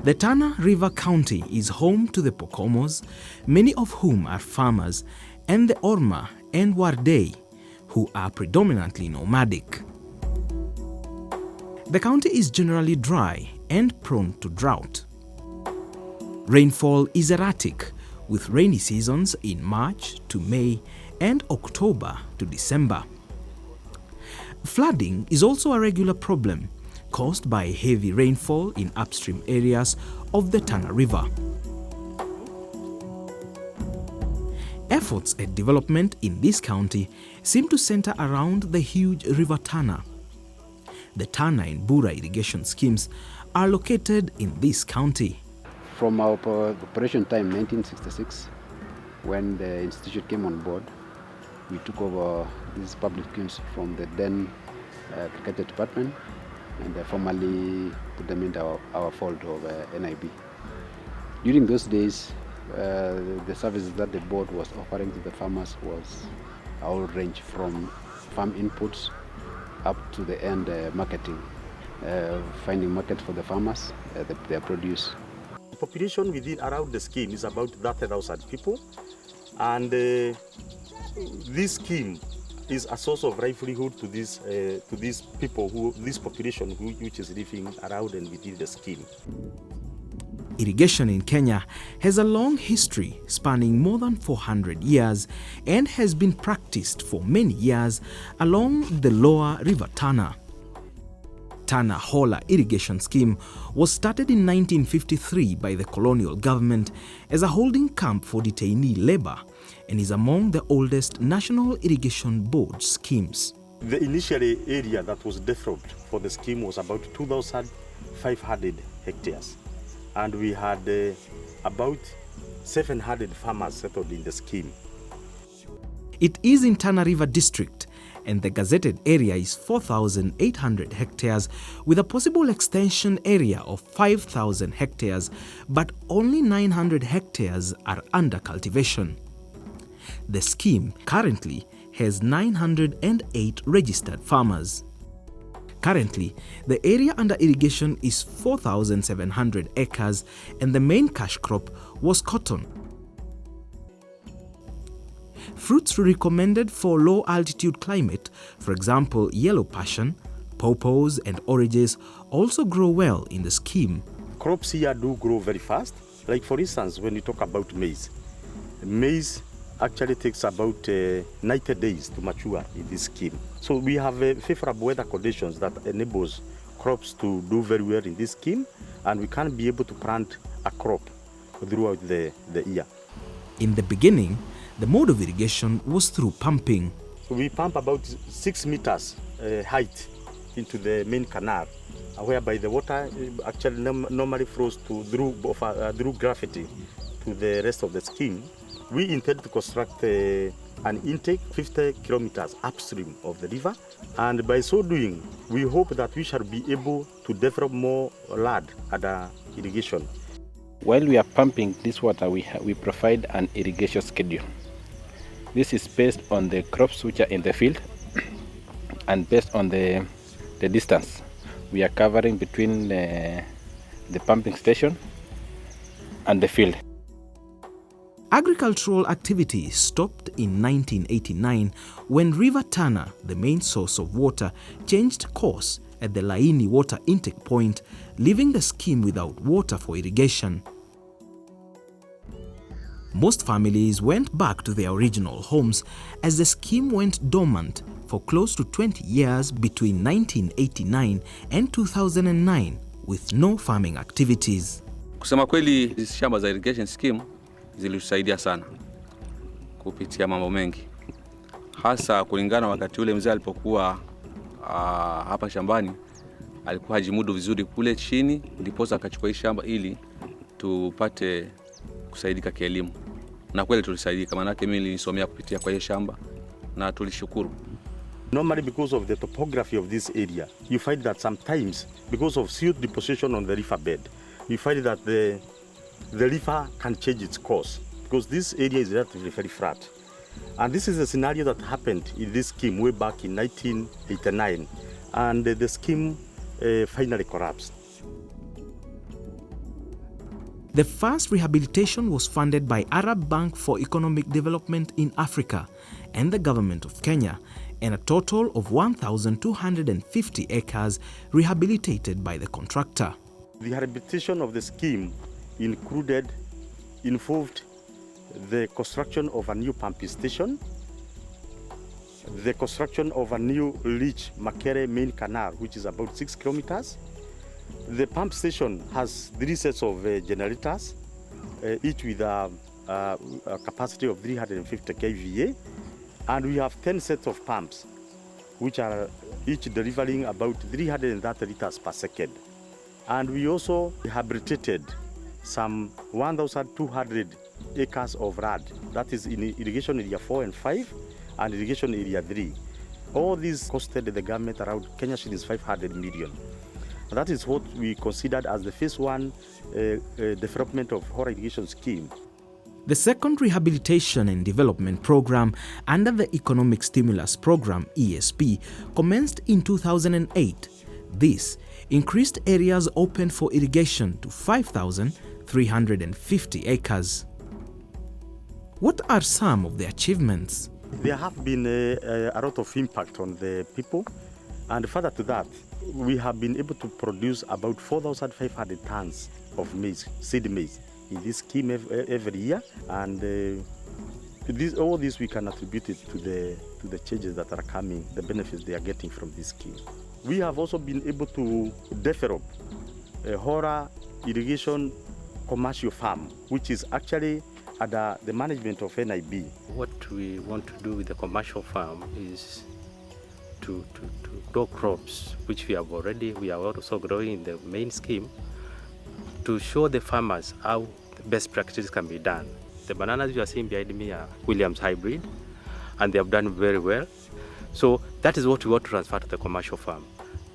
The Tana River County is home to the Pokomos, many of whom are farmers, and the Orma and Wardei, who are predominantly nomadic. The county is generally dry and prone to drought. Rainfall is erratic, with rainy seasons in March to May and October to December. Flooding is also a regular problem, caused by heavy rainfall in upstream areas of the Tana River. Efforts at development in this county seem to center around the huge River Tana. The Tana and Bura irrigation schemes are located in this county. From our operation time, 1966, when the institute came on board, we took over these public schemes from the then Agriculture Department and formally put them into our fold of NIB. During those days, the services that the board was offering to the farmers was a whole range from farm inputs up to the end marketing, finding market for the farmers, their produce. The population within around the scheme is about 30,000 people, and this scheme is a source of livelihood to these people, this population which is living around and within the scheme. Irrigation in Kenya has a long history spanning more than 400 years and has been practiced for many years along the lower River Tana. Tana Hola irrigation scheme was started in 1953 by the colonial government as a holding camp for detainee labor and is among the oldest National Irrigation Board schemes. The initial area that was developed for the scheme was about 2,500 hectares, and we had about 700 farmers settled in the scheme. It is in Tana River district, and the gazetted area is 4,800 hectares with a possible extension area of 5,000 hectares, but only 900 hectares are under cultivation. The scheme currently has 908 registered farmers. Currently, the area under irrigation is 4,700 acres and the main cash crop was cotton. Fruits recommended for low-altitude climate, for example yellow passion, pawpaws and oranges, also grow well in the scheme. Crops here do grow very fast. Like for instance, when you talk about maize, maize actually takes about 90 days to mature in this scheme. So we have favorable weather conditions that enables crops to do very well in this scheme, and we can be able to plant a crop throughout the year. In the beginning, the mode of irrigation was through pumping. So we pump about 6 meters height into the main canal, whereby the water actually normally flows through gravity to the rest of the scheme. We intend to construct an intake 50 kilometers upstream of the river, and by so doing, we hope that we shall be able to develop more land under irrigation. While we are pumping this water, we provide an irrigation schedule. This is based on the crops which are in the field and based on the distance we are covering between the pumping station and the field. Agricultural activity stopped in 1989 when River Tana, the main source of water, changed course at the Laini water intake point, leaving the scheme without water for irrigation. Most families went back to their original homes as the scheme went dormant for close to 20 years between 1989 and 2009 with no farming activities. Kusema kweli, hizi shamba za irrigation scheme zilitusaidia sana kupitia mambo mengi, hasa kulingana wakati ule mzee alipokuwa hapa shambani alikuwa hajimudu vizuri kule chini, ndipo akachukua hii shamba ili tupate kusaidika kielimu, na kweli tulisaidika, maana yake mimi nilisomea kupitia kwa hii shamba na tulishukuru. Normally, because of the topography of this area, you find that sometimes because of silt deposition on the riverbed, you find that the river can change its course because this area is relatively very flat. And this is a scenario that happened in this scheme way back in 1989, and the scheme finally collapsed. The first rehabilitation was funded by Arab Bank for Economic Development in Africa and the government of Kenya, and a total of 1,250 acres rehabilitated by the contractor. The rehabilitation of the scheme involved the construction of a new pumping station, the construction of a new Leach Makere main canal, which is about 6 kilometers. The pump station has 3 sets of generators, each with a capacity of 350 kVA, and we have 10 sets of pumps, which are each delivering about 330 liters per second. And we also rehabilitated some 1,200 acres of RAD, that is in irrigation area 4 and 5 and irrigation area 3. All these costed the government around Kenya shillings 500 million. And that is what we considered as the phase 1 development of whole irrigation scheme. The second rehabilitation and development program under the Economic Stimulus Program (ESP) commenced in 2008. This increased areas open for irrigation to 5,350 acres. What are some of the achievements? There have been a lot of impact on the people, and further to that, we have been able to produce about 4,500 tons of maize, seed maize, in this scheme every year, and all this we can attribute it to the changes that are coming, the benefits they are getting from this scheme. We have also been able to develop a whole irrigation commercial farm, which is actually under the management of NIB. What we want to do with the commercial farm is to grow crops, which we are also growing in the main scheme, to show the farmers how the best practices can be done. The bananas you are seeing behind me are Williams hybrid, and they have done very well. So that is what we want to transfer to the commercial farm,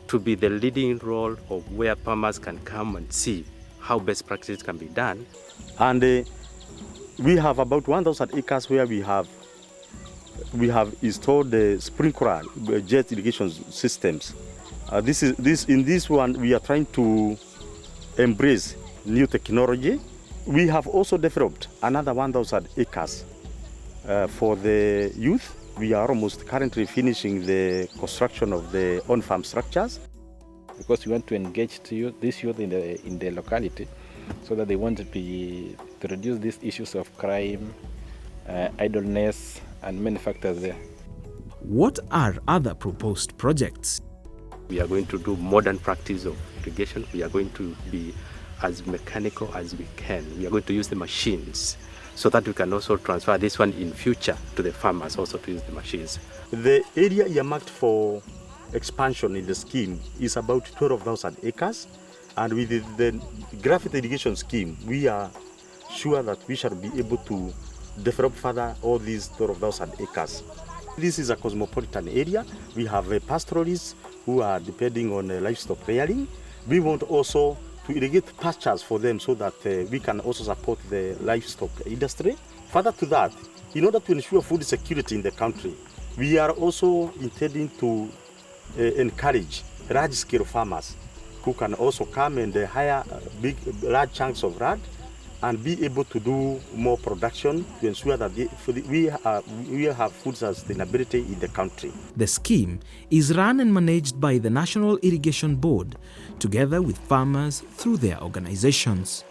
to be the leading role of where farmers can come and see how best practices can be done. And we have about 1,000 acres where we have installed the sprinkler jet irrigation systems. In this one we are trying to embrace new technology. We have also developed another 1,000 acres for the youth. We are almost currently finishing the construction of the on-farm structures. Because we want to engage this youth in the locality, so that they want to reduce these issues of crime, idleness, and many factors there. What are other proposed projects? We are going to do modern practice of irrigation. We are going to be as mechanical as we can. We are going to use the machines so that we can also transfer this one in future to the farmers also to use the machines. The area earmarked for expansion in the scheme is about 12,000 acres, and with the graphite irrigation scheme we are sure that we shall be able to develop further all these 12,000 acres. This is a cosmopolitan area. We have pastoralists who are depending on livestock rearing. We want also to irrigate pastures for them so that we can also support the livestock industry. Further to that, in order to ensure food security in the country, we are also intending to encourage large-scale farmers who can also come and hire large chunks of land and be able to do more production to ensure that we have food sustainability in the country. The scheme is run and managed by the National Irrigation Board, together with farmers through their organizations.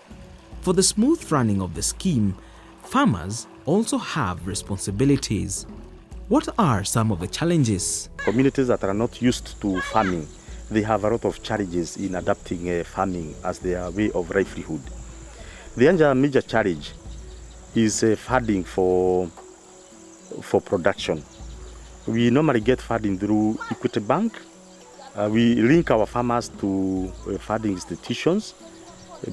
For the smooth running of the scheme, farmers also have responsibilities. What are some of the challenges? Communities that are not used to farming, they have a lot of challenges in adapting farming as their way of livelihood. The other major challenge is funding for production. We normally get funding through Equity Bank. We link our farmers to funding institutions,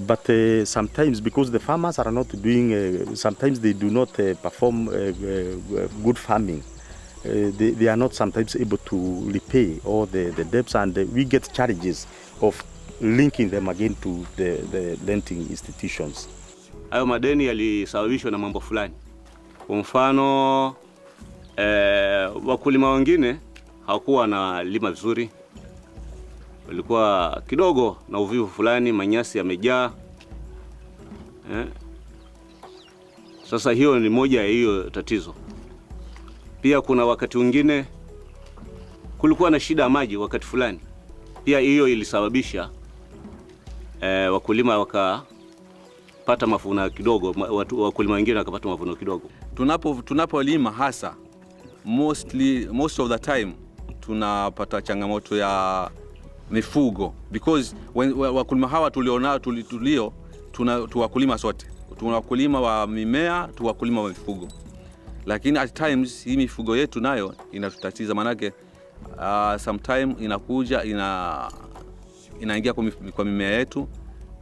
but sometimes because the farmers are not doing, sometimes they do not perform good farming. They are not sometimes able to repay all the debts, and we get challenges of linking them again to the lending institutions. Hayo madeni yalisababishwa na mambo fulani. Kwa mfano wakulima wengine hawakuwa na lima vizuri. Walikuwa kidogo na uvivu fulani, manyasi yamejaa. Sasa hiyo ni moja ya hiyo tatizo. Pia kuna wakati mwingine kulikuwa na shida ya maji wakati fulani. Pia hiyo ilisababisha wakulima wakapata mavuno kidogo, wakulima wengine wakapata mavuno kidogo. Tunapolima hasa most of the time tunapata changamoto ya mifugo, because wakulima hawa tulionao tuwakulima sote, tuwakulima wa mimea, tuwakulima wa mifugo, lakini at times hii mifugo yetu nayo inatutatiza, manake sometime inakuja inaingia kwa mimea yetu.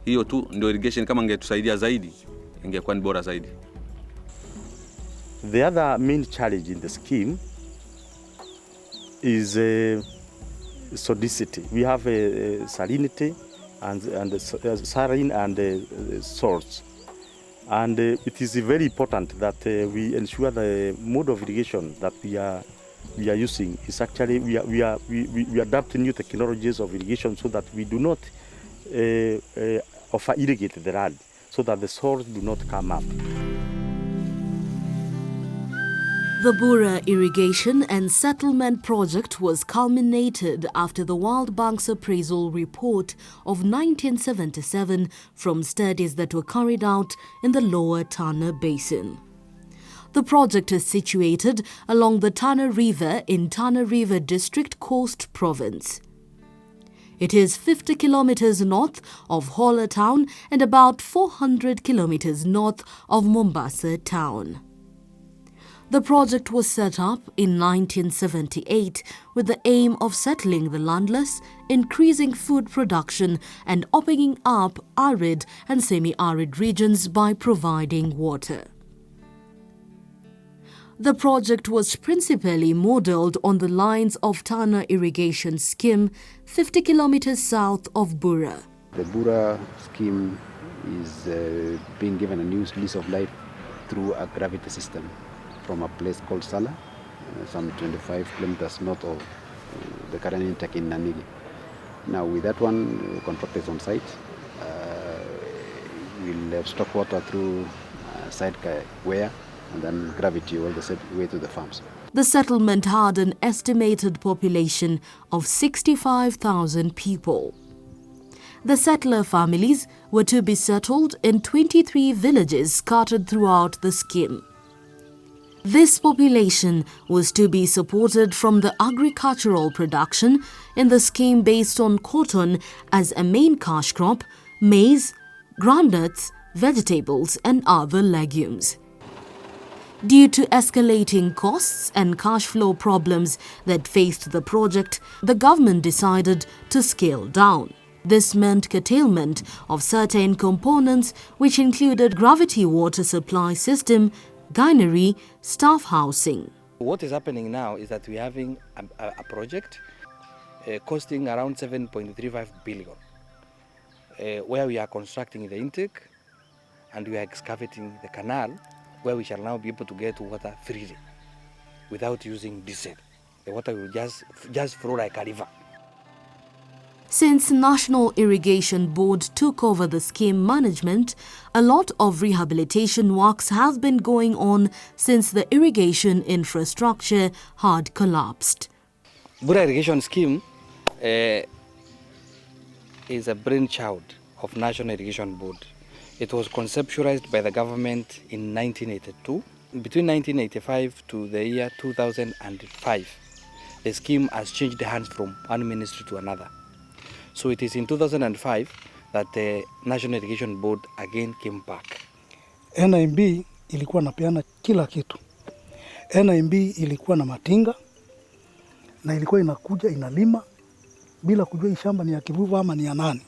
Hiyo tu ndio irrigation, kama ingetusaidia zaidi ingekuwa ni bora zaidi. The other main challenge in the scheme is sodicity. We have salinity and saline and salts, and it is very important that we ensure the mode of irrigation that we are using is actually we adapt new technologies of irrigation so that we do not over irrigate the land, so that the soils do not come up. The Bura Irrigation and Settlement Project was culminated after the World Bank's appraisal report of 1977 from studies that were carried out in the lower Tana Basin. The project is situated along the Tana River in Tana River District, Coast Province. It is 50 kilometers north of Hola town and about 400 kilometers north of Mombasa town. The project was set up in 1978 with the aim of settling the landless, increasing food production and opening up arid and semi-arid regions by providing water. The project was principally modelled on the lines of Tana Irrigation Scheme, 50 kilometers south of Bura. The Bura scheme is being given a new lease of life through a gravity system from a place called Sala, some 25 kilometers north of the current intake in Nanigi. Now with that one, contractors on site will stock water through side weir and then gravity all the way to the farms. The settlement had an estimated population of 65,000 people. The settler families were to be settled in 23 villages scattered throughout the scheme. This population was to be supported from the agricultural production in the scheme based on cotton as a main cash crop, maize, groundnuts, vegetables and other legumes. Due to escalating costs and cash flow problems that faced the project, the government decided to scale down. This meant curtailment of certain components which included gravity water supply system, granary, staff housing. What is happening now is that we're having a project costing around 7.35 billion, where we are constructing the intake and we are excavating the canal, where we shall now be able to get water freely without using diesel. The water will just flow like a river. Since National Irrigation Board took over the scheme management, a lot of rehabilitation works have been going on since the irrigation infrastructure had collapsed. Bura Irrigation Scheme is a brainchild of National Irrigation Board. It was conceptualized by the government in 1982. Between 1985 to the year 2005, the scheme has changed hands from one ministry to another. So it is in 2005 that the National Irrigation Board again came back. NIB ilikuwa napeana kila kitu. NIB ilikuwa na matinga na ilikuwa inakuja inalima bila kujua shamba ni ya kivuvu ama ni ya nani.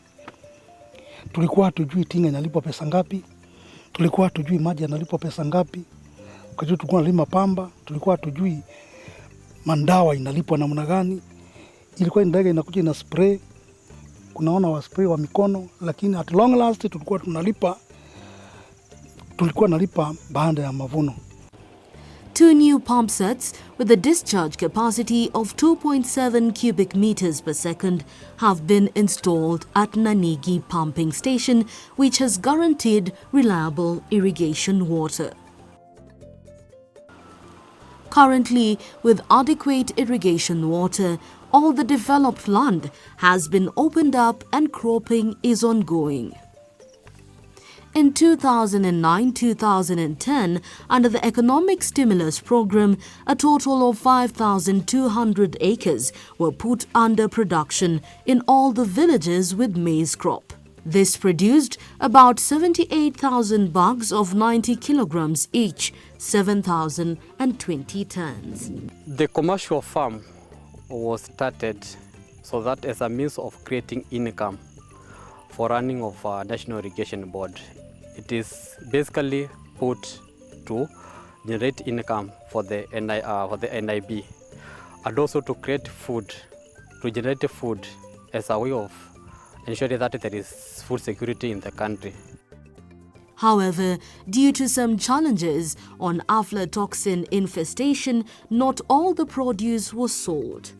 Tulikuwa hatujui tinga inalipwa pesa ngapi, tulikuwa hatujui maji yanalipwa pesa ngapi. Wakati tulikuwa tunalima pamba, tulikuwa hatujui mandawa inalipwa namna gani. Ilikuwa ndege inakuja ina spray, kunaona wa spray wa mikono, lakini at long last tulikuwa nalipa baada ya mavuno. 2 new pump sets with a discharge capacity of 2.7 cubic meters per second have been installed at Nanigi pumping station, which has guaranteed reliable irrigation water. Currently, with adequate irrigation water, all the developed land has been opened up and cropping is ongoing. In 2009-2010, under the Economic Stimulus Program, a total of 5,200 acres were put under production in all the villages with maize crop. This produced about 78,000 bags of 90 kilograms each, 7,020 tons. The commercial farm was started so that as a means of creating income for running of our National Irrigation Board. It is basically put to generate income for the NIB, and also to create food, to generate food as a way of ensuring that there is food security in the country. However, due to some challenges on aflatoxin infestation, not all the produce was sold.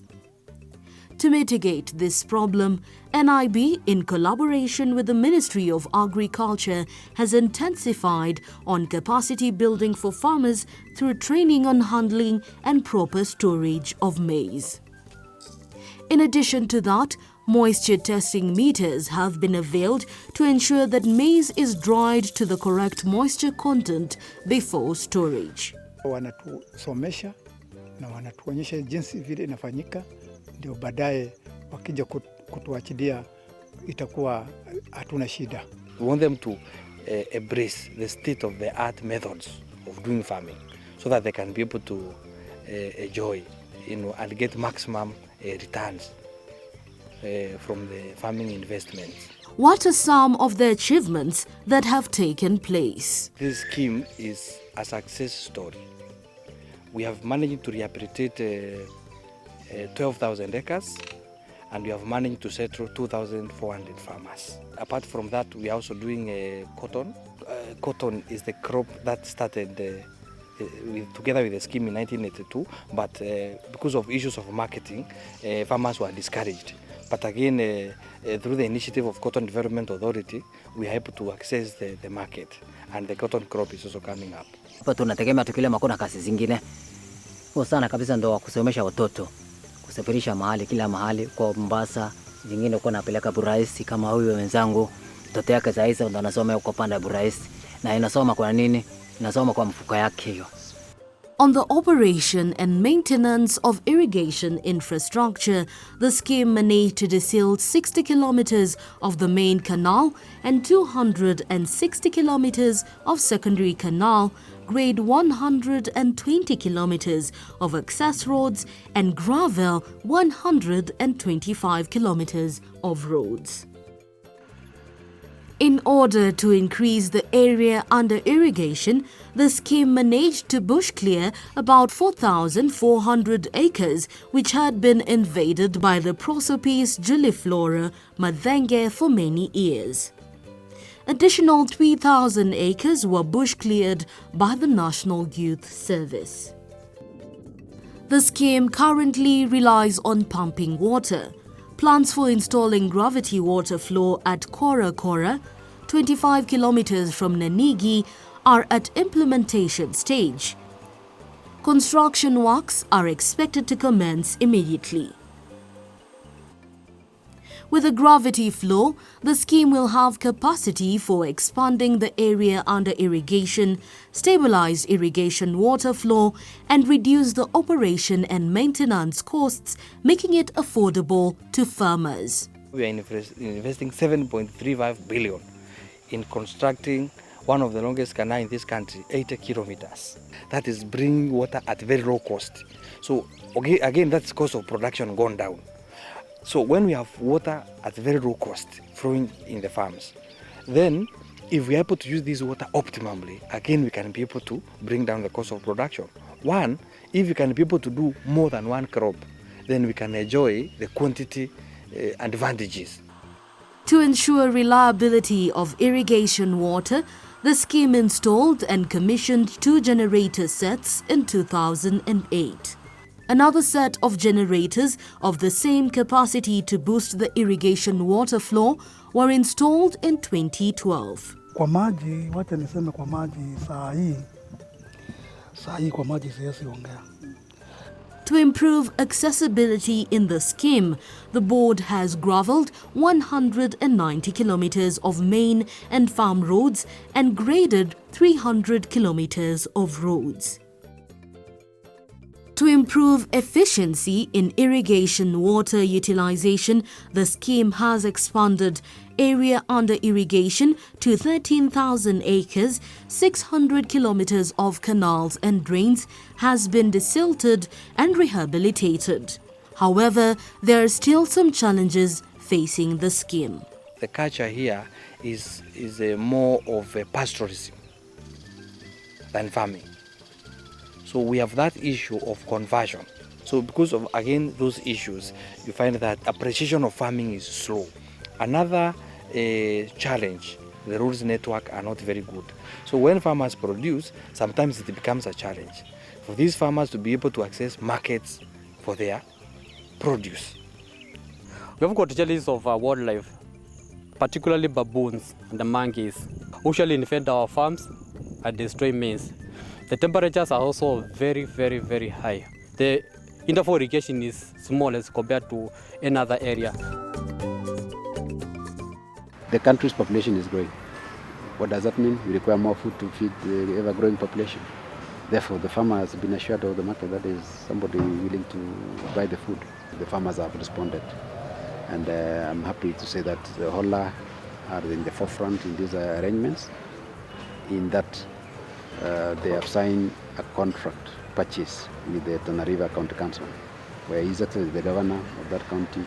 To mitigate this problem, NIB, in collaboration with the Ministry of Agriculture, has intensified on capacity building for farmers through training on handling and proper storage of maize. In addition to that, moisture testing meters have been availed to ensure that maize is dried to the correct moisture content before storage. Wanatusomesha na wanatuonyesha jinsi vile inafanyika, ndio baadaye wakija kutuachilia itakuwa hatuna shida. We want them to embrace the state-of-the-art methods of doing farming so that they can be able to enjoy, and get maximum returns from the farming investments. What are some of the achievements that have taken place? This scheme is a success story. We have managed to rehabilitate 12,000 acres, and we have managed to settle 2,400 farmers. Apart from that, we are also doing cotton. Cotton is the crop that started together with the scheme in 1982, but because of issues of marketing, farmers were discouraged. But again, through the initiative of Cotton Development Authority, we are able to access the market, and the cotton crop is also coming up. Hapa tunategemea tukilima kuna kazi zingine. Kwa sana kabisa ndo kusomesha watoto. Kusafirisha mahali kila mahali kwa Mombasa, zingine uko napeleka Buraisi kama huyu wenzangu. Mtoto yake Zaisa ndo anasoma huko panda Buraisi. Na inasoma kwa nini? Inasoma kwa mfuko yake hiyo. On the operation and maintenance of irrigation infrastructure, the scheme managed to desil 60 kilometers of the main canal and 260 kilometers of secondary canal, grade 120 kilometers of access roads, and gravel 125 kilometers of roads. In order to increase the area under irrigation, the scheme managed to bush clear about 4,400 acres which had been invaded by the Prosopis juliflora madhenge for many years. Additional 3,000 acres were bush cleared by the National Youth Service. The scheme currently relies on pumping water. Plans for installing gravity water flow at Kora, 25 kilometers from Nanigi, are at implementation stage. Construction works are expected to commence immediately. With a gravity flow, the scheme will have capacity for expanding the area under irrigation, stabilize irrigation water flow, and reduce the operation and maintenance costs, making it affordable to farmers. We are investing 7.35 billion in constructing one of the longest canals in this country, 80 kilometers. That is bringing water at very low cost. So again, that's cost of production gone down. So when we have water at very low cost flowing in the farms, then if we are able to use this water optimally, again we can be able to bring down the cost of production. One, if we can be able to do more than one crop, then we can enjoy the quantity advantages. To ensure reliability of irrigation water, The scheme installed and commissioned 2 generator sets in 2008. Another set of generators of the same capacity to boost the irrigation water flow were installed in 2012. Kwa maji, wacha niseme kwa maji saa hii kwa maji siwezi ongea. To improve accessibility in the scheme, the board has gravelled 190 kilometres of main and farm roads and graded 300 kilometres of roads. To improve efficiency in irrigation water utilisation, the scheme has expanded area under irrigation to 13,000 acres, 600 kilometres of canals and drains has been desilted and rehabilitated. However, there are still some challenges facing the scheme. The culture here is more of a pastoralism than farming. So we have that issue of conversion. So because of, again, those issues, you find that appreciation of farming is slow. Another challenge, the roads network are not very good. So when farmers produce, sometimes it becomes a challenge for these farmers to be able to access markets for their produce. We have got challenges of wildlife, particularly baboons and the monkeys, who usually invade our farms and destroy maize. The temperatures are also very, very, very high. The interval irrigation is small as compared to any other area. The country's population is growing. What does that mean? We require more food to feed the ever-growing population. Therefore, the farmer has been assured of the market that is somebody willing to buy the food. The farmers have responded. And I'm happy to say that the Hola are in the forefront in these arrangements, in that they have signed a contract purchase with the Tana River County Council, where ISSA, the governor of that county,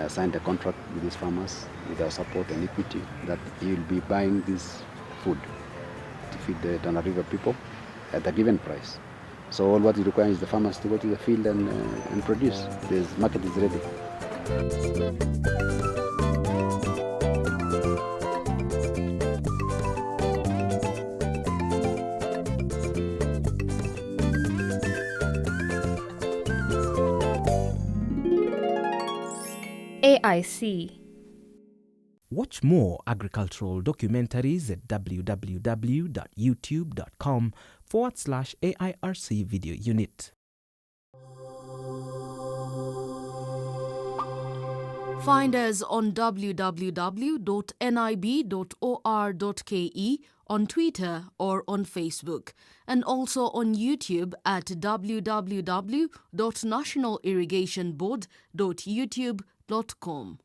signed a contract with these farmers with our support and equity that he will be buying this food to feed the Tana River people at a given price. So all what is required is the farmers to go to the field and produce. The market is ready. AIC. Watch more agricultural documentaries at www.youtube.com/AIRC video unit. Find us on www.nib.or.ke, on Twitter or on Facebook, and also on YouTube at www.nationalirrigationboard.youtube.com.